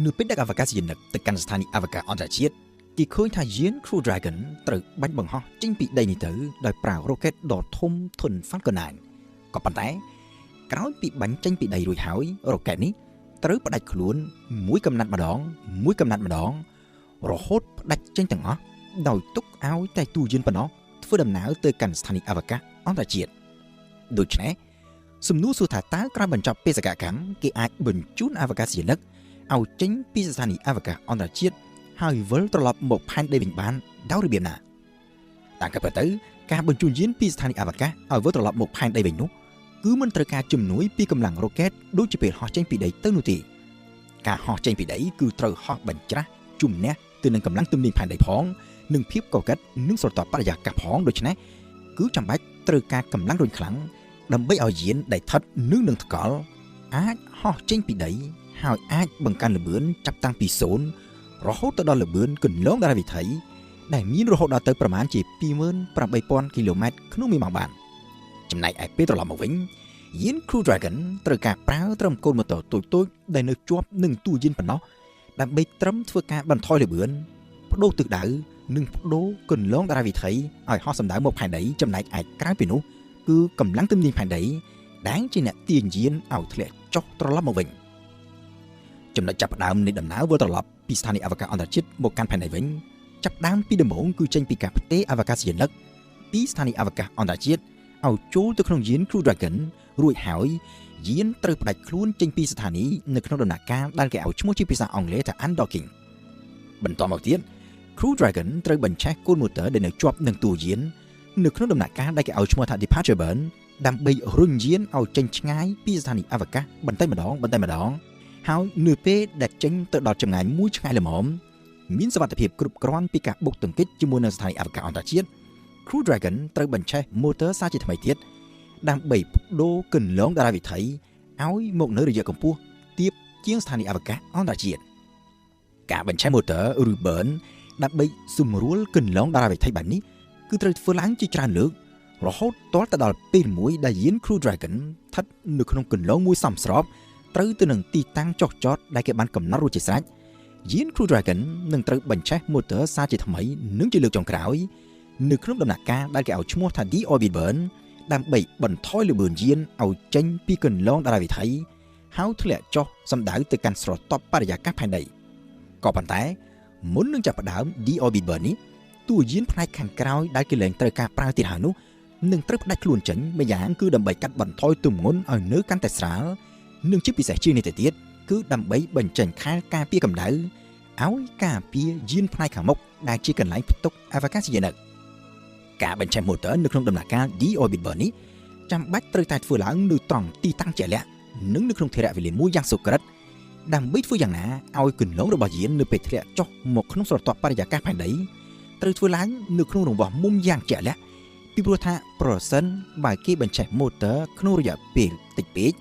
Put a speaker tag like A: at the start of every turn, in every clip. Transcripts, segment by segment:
A: នៅពេលដឹកអវកាសយានិកទៅកាន់ស្ថានីយ៍អវកាសអន្តរជាតិគេឃើញថាយាន Crew Dragon ត្រូវបាញ់បង្ហោះចេញពីដីនេះទៅដោយប្រើរ៉ុកកេតដ៏ធំធន់ Falcon 9 ក៏ប៉ុន្តែក្រោយពីបាញ់ចេញពីដីរួចហើយរ៉ុកកេតនេះត្រូវផ្ដាច់ខ្លួនមួយកំណាត់ម្ដងរហូតផ្ដាច់ចេញទាំងអស់ដោយទុកឲ្យតែទូយានប៉ុណ្ណោះធ្វើដំណើរទៅកាន់ស្ថានីយ៍អវកាសអន្តរជាតិដូច្នេះសំណួរសួរថាតើក្រោយបញ្ចប់បេសកកម្មគេអាចបញ្ជូនអវកាសយានិកឲ្យចេញពីស្ថានីយ៍អវកាសអន្តរជាតិហើយវិលត្រឡប់មកផែនដីវិញបានដោយរបៀបណាតាមការពិតទៅការបញ្ជូនយានពីស្ថានីយ៍អវកាសឲ្យវិលត្រឡប់មកផែនដីវិញនោះគឺមិនត្រូវការជំនួយពីកម្លាំងរ៉ុកកេតដូចជាពេលហោះចេញពីដីទៅនោះទេការហោះចេញពីដីគឺត្រូវហោះបញ្ច្រាស់ជំនះទៅនឹងកម្លាំងទំនាញផែនដីផងនិងភាពកកិតនិងស្រទាប់បរិយាកាសផងដូច្នេះគឺចាំបាច់ត្រូវការកម្លាំងរុញខ្លាំងដើម្បីឲ្យយានដែលស្ថិតនឹងថ្កល់អាចហោះចេញពីដីហើយអាចបង្កើនល្បឿនចាប់តាំងពី0រហូតទៅដល់ល្បឿនគន្លងតារាវិថីដែលមានរហូតដល់ទៅប្រមាណជា 28,000 គីឡូម៉ែត្រក្នុង1ម៉ោងបានចំណែកឯពេលត្រឡប់មកវិញយាន Crew Dragon ត្រូវការប្រើត្រឹមកូនម៉ូទ័រតូចៗដែលនៅជាប់នឹងតួយានប៉ុណ្ណោះដើម្បីត្រឹមធ្វើការបន្ថយល្បឿនបដូរទិសដៅនិងបដូរគន្លងតារាវិថីឲ្យហោះសម្ដៅមកផែនដីចំណែកឯក្រៅពីនោះគឺកម្លាំងទំនាញផែនដីដែលជាអ្នកទាញយានឲ្យធ្លាក់ចុះត្រឡប់មកវិញចំណុចចាប់ផ្ដើមនៃដំណើរវិលត្រឡប់ពីស្ថានីយ៍អវកាសអន្តរជាតិមកកាន់ផែនដីវិញចាប់ផ្ដើមពីដំបូងគឺចេញពីការផ្ទេរអវកាសយានិកពីស្ថានីយ៍អវកាសអន្តរជាតិឲ្យចូលទៅក្នុងយាន Crew Dragon រួចហើយយានត្រូវផ្ដាច់ខ្លួនចេញពីស្ថានីយ៍នៅក្នុងដំណាក់កាលដែលគេឲ្យឈ្មោះជាភាសាអង់គ្លេសថា Undocking បន្តមកទៀត Crew Dragon ត្រូវបញ្ឆេះកូនម៉ូទ័រដែលនៅជាប់នឹងតួយាននៅក្នុងដំណាក់កាលដែលគេឲ្យឈ្មោះថា Departure Burn ដើម្បីរុញយានឲ្យចេញឆ្ងាយពីស្ថានីយ៍អវកាសបន្តិចម្ដងហើយនៅពេលដែលចេញទៅដល់ចម្ងាយមួយឆ្ងាយល្មមមានសុវត្ថិភាពគ្រប់គ្រាន់ពីការបុកទង្គិចជាមួយនឹងស្ថានីយ៍អវកាសអន្តរជាតិ Crew Dragon ត្រូវបញ្ឆេះម៉ូទ័រសារជាថ្មីទៀតដើម្បីបដូរគន្លងតារាវិថីឲ្យមកនៅរយៈកម្ពស់ទាបជាងស្ថានីយ៍អវកាសអន្តរជាតិការបញ្ឆេះម៉ូទ័រឬ burn ដើម្បីសម្រួលគន្លងតារាវិថីបែបនេះគឺត្រូវធ្វើឡើងជាច្រើនលើករហូតទាល់ទៅដល់ពេលមួយដែលយាន Crew Dragon ស្ថិតនៅក្នុងគន្លងមួយសមស្របត្រូវទៅនឹងទីតាំងចុះចតដែលគេបានកំណត់រួចជាស្រេចយាន Crew Dragon នឹងត្រូវបញ្ឆេះម៉ូទ័រសារជាថ្មីនិងជាលើកចុងក្រោយនៅក្នុងដំណាក់កាលដែលគេឲ្យឈ្មោះថា Deorbit Burn ដើម្បីបន្ថយល្បឿនយានឲ្យចេញពីគន្លងតារាវិថីហើយធ្លាក់ចុះសម្ដៅទៅកាន់ស្រទាប់បរិយាកាសផែនដីក៏ប៉ុន្តែមុននឹងចាប់ផ្ដើម Deorbit Burn នេះតួយានផ្នែកខាងក្រោយដែលគេលែងត្រូវការប្រើទៀតហើយនោះនឹងត្រូវផ្ដាច់ខ្លួនចេញម្យ៉ាងគឺដើម្បីកាត់បន្ថយទម្ងន់ឲ្យនៅកាន់តែស្រាលនិងជាពិសេសជាងនេះទៅទៀតគឺដើម្បីបញ្ចេញខែលការពារកម្ដៅឲ្យការពារយានផ្នែកខាងមុខដែលជាកន្លែងផ្ទុកអវកាសយានិកការបញ្ឆេះម៉ូទ័រនៅក្នុងដំណាក់កាល Deorbit Burn នេះចាំបាច់ត្រូវតែធ្វើឡើងនៅត្រង់ទីតាំងជាក់លាក់និងនៅក្នុងធរៈវេលាមួយយ៉ាងសុក្រិតដើម្បីធ្វើយ៉ាងណាឲ្យគន្លងរបស់យាននៅពេលធ្លាក់ចុះមកក្នុងស្រទាប់បរិយាកាសផែនដីត្រូវធ្វើឡើងនៅក្នុងរង្វង់មុំយ៉ាងជាក់លាក់ពីព្រោះថាប្រសិនបើគេបញ្ឆេះម៉ូទ័រក្នុងរយៈពេលតិចពេក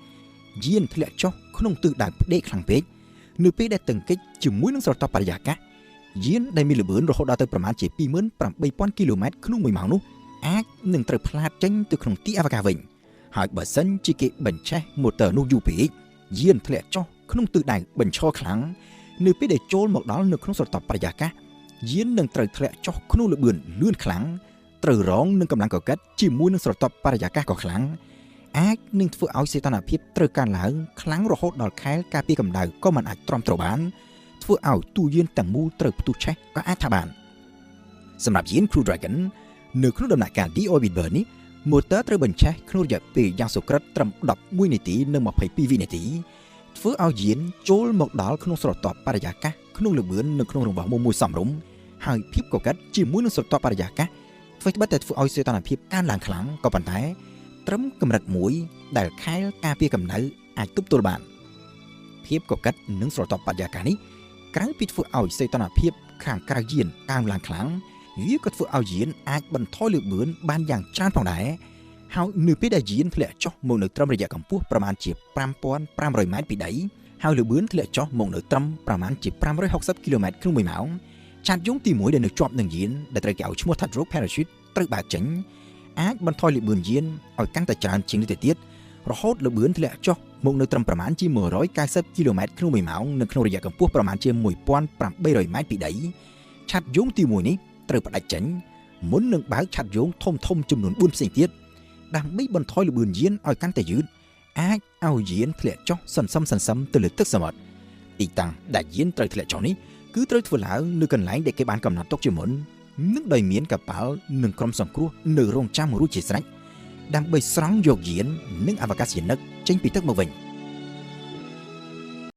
A: យានធ្លាក់ចុះក្នុងទិសដៅផ្ដេកខ្លាំងពេកនៅពេលដែលទង្គិចជាមួយនឹងស្រទាប់បរិយាកាសយានដែលមានល្បឿនរហូតដល់ទៅប្រមាណជា 28,000 គីឡូម៉ែត្រក្នុង1ម៉ោងនោះអាចនឹងត្រូវផ្លាតចេញទៅក្នុងទីអវកាសវិញហើយបើសិនជាគេបញ្ឆេះម៉ូទ័រនោះយូរពេកយានធ្លាក់ចុះក្នុងទិសដៅបញ្ឈរខ្លាំងនៅពេលដែលចូលមកដល់នៅក្នុងស្រទាប់បរិយាកាសយាននឹងត្រូវធ្លាក់ចុះក្នុងល្បឿនលឿនខ្លាំងត្រូវរងនឹងកម្លាំងកកិតជាមួយនឹងស្រទាប់បរិយាកាសក៏ខ្លាំងអាចនឹងធ្វើឲ្យសីតុណ្ហភាពត្រូវកើនឡើងខ្លាំងរហូតដល់ខែលការពារកម្ដៅក៏មិនអាចទ្រាំទ្របានធ្វើឲ្យតួយានទាំងមូលត្រូវផ្ទុះឆេះក៏អាចថាបានសម្រាប់យាន Crew Dragon នៅក្នុងដំណាក់កាល Deorbit Burn នេះម៉ូទ័រត្រូវបញ្ឆេះក្នុងរយៈពេលយ៉ាងសុក្រិតត្រឹម11នាទីនិង22វិនាទីធ្វើឲ្យយានចូលមកដល់ក្នុងស្រទាប់បរិយាកាសក្នុងល្បឿននៅក្នុងរង្វង់មួយសមរម្យហើយភាពកកិតជាមួយនឹងស្រទាប់បរិយាកាសធ្វើត្បិតតែធ្វើឲ្យសីតុណ្ហភាពកើនឡើងខ្លាំងក៏ប៉ុន្តែត្រឹមកម្រិតមួយដែលខែលការពារកម្ដៅអាចទប់ទល់បានភាពកកិតនិងស្រទាប់បរិយាកាសនេះក្រៅពីធ្វើឲ្យសីតុណ្ហភាពខាងក្រៅយានកើនឡើងខ្លាំងវាក៏ធ្វើឲ្យយានអាចបន្ថយល្បឿនបានយ៉ាងច្រើនផងដែរហើយនៅពេលដែលយានធ្លាក់ចុះមកនៅត្រឹមរយៈកម្ពស់ប្រមាណជា 5,500 ម៉ែត្រពីដីហើយល្បឿនធ្លាក់ចុះមកនៅត្រឹមប្រមាណជា 560 គីឡូម៉ែត្រក្នុង1ម៉ោងឆាតយងទី1ដែលនៅជាប់នឹងយានដែលត្រូវគេឲ្យឈ្មោះថា Drop Parachute ត្រូវបើកចេញអាចបន្ថយល្បឿនយានឲ្យកាន់តែច្រើនជាងនេះទៅទៀតរហូតល្បឿនធ្លាក់ចុះ មកនៅត្រឹមប្រមាណជា190 គីឡូម៉ែត្រក្នុង1ម៉ោងនៅក្នុងរយៈកម្ពស់ប្រមាណជា1800ម៉ែត្រពីដីឆ័ត្រយោងទី1នេះត្រូវផ្ដាច់ចេញមុននឹងបើកឆ័ត្រយោងធំចំនួន4ផ្សេងទៀតដើម្បីបន្ថយល្បឿនយានឲ្យកាន់តែយឺតអាចឲ្យយានធ្លាក់ចុះសន្សឹមទៅលើទឹកសមុទ្រទីតាំងដែលយានត្រូវធ្លាក់ចុះនេះគឺត្រូវធ្វើឡើងនៅកន្លែងដែលគេបានកំណត់ទុកជាមុននិងដោយមានកប៉ាល់និងក្រុមសង្គ្រោះនៅរងចាំរួចជាស្រេចដើម្បីស្រង់យកយាននិងអវកាសយានិកចេញពីទឹកមកវិញ